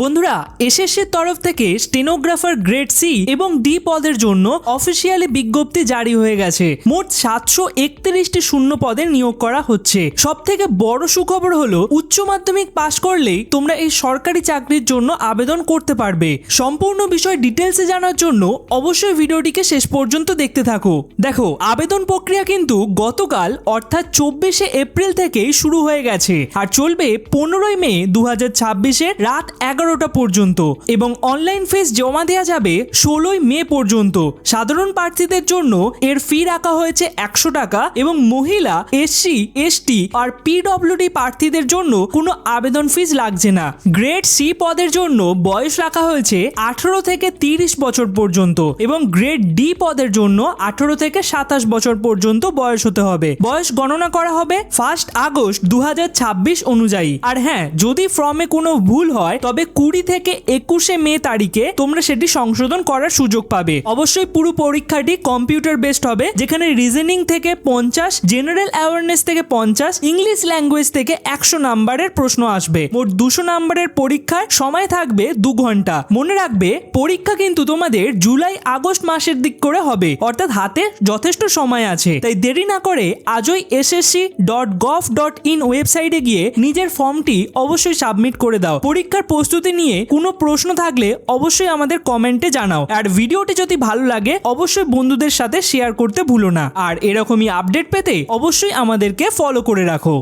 বন্ধুরা এসএসসির তরফ থেকে স্টেনোগ্রাফার গ্রেড সি এবং ডি পদের জন্য অফিসিয়ালি বিজ্ঞপ্তি জারি হয়ে গেছে। মোট 731টি শূন্য পদে নিয়োগ করা হচ্ছে। সব থেকে বড় সুখবর হলো উচ্চ মাধ্যমিক পাশ করলেই তোমরা এই সরকারি চাকরির জন্য আবেদন করতে পারবে। সম্পূর্ণ বিষয় ডিটেলসে জানার জন্য অবশ্যই ভিডিওটিকে শেষ পর্যন্ত দেখতে থাকো। দেখো, আবেদন প্রক্রিয়া কিন্তু গতকাল অর্থাৎ 24শে এপ্রিল থেকেই শুরু হয়ে গেছে আর চলবে 15ই মে 2026 রাত 11টা পর্যন্ত এবং অনলাইন ফিস জমা দেওয়া যাবে 16ই মে পর্যন্ত। সাধারণ প্রার্থীদের জন্য এর ফি রাখা হয়েছে 100 টাকা এবং মহিলা, এসসি, এসটি আর পিডব্লিউডি প্রার্থীদের জন্য কোনো আবেদন ফিস লাগছে না। গ্রেড সি পদের জন্য বয়স রাখা হয়েছে 18 থেকে 30 বছর পর্যন্ত এবং গ্রেড ডি পদের জন্য 18 থেকে 27 বছর পর্যন্ত বয়স হতে হবে। বয়স গণনা করা হবে 1 আগস্ট 2026 অনুযায়ী। আর হ্যাঁ, যদি ফর্মে কোনো ভুল হয় তবে 20 থেকে 21শে মে তারিখে তোমরা সেটি সংশোধন করার সুযোগ পাবে। অবশ্যই পুরো পরীক্ষাটি কম্পিউটার বেসড হবে, যেখানে রিজনিং থেকে 50, জেনারেল অ্যাওয়ারনেস থেকে 50, ইংলিশ ল্যাঙ্গুয়েজ থেকে 100 নাম্বারের প্রশ্ন আসবে। মোট 200 নাম্বারের পরীক্ষার সময় থাকবে 2 ঘন্টা। মনে রাখবে, পরীক্ষা কিন্তু তোমাদের জুলাই আগস্ট মাসের দিক করে হবে, অর্থাৎ হাতে যথেষ্ট সময় আছে। তাই দেরি না করে আজই ssc.gov.in ওয়েবসাইটে গিয়ে নিজের ফর্মটি অবশ্যই সাবমিট করে দাও। পরীক্ষার প্রস্তুতি নিয়ে কোনো প্রশ্ন থাকলে অবশ্যই আমাদের কমেন্টে জানাও। আর ভিডিওটি যদি ভালো লাগে অবশ্যই বন্ধুদের সাথে শেয়ার করতে ভুলো না। আর এরকমই আপডেট পেতে অবশ্যই আমাদেরকে ফলো করে রাখো।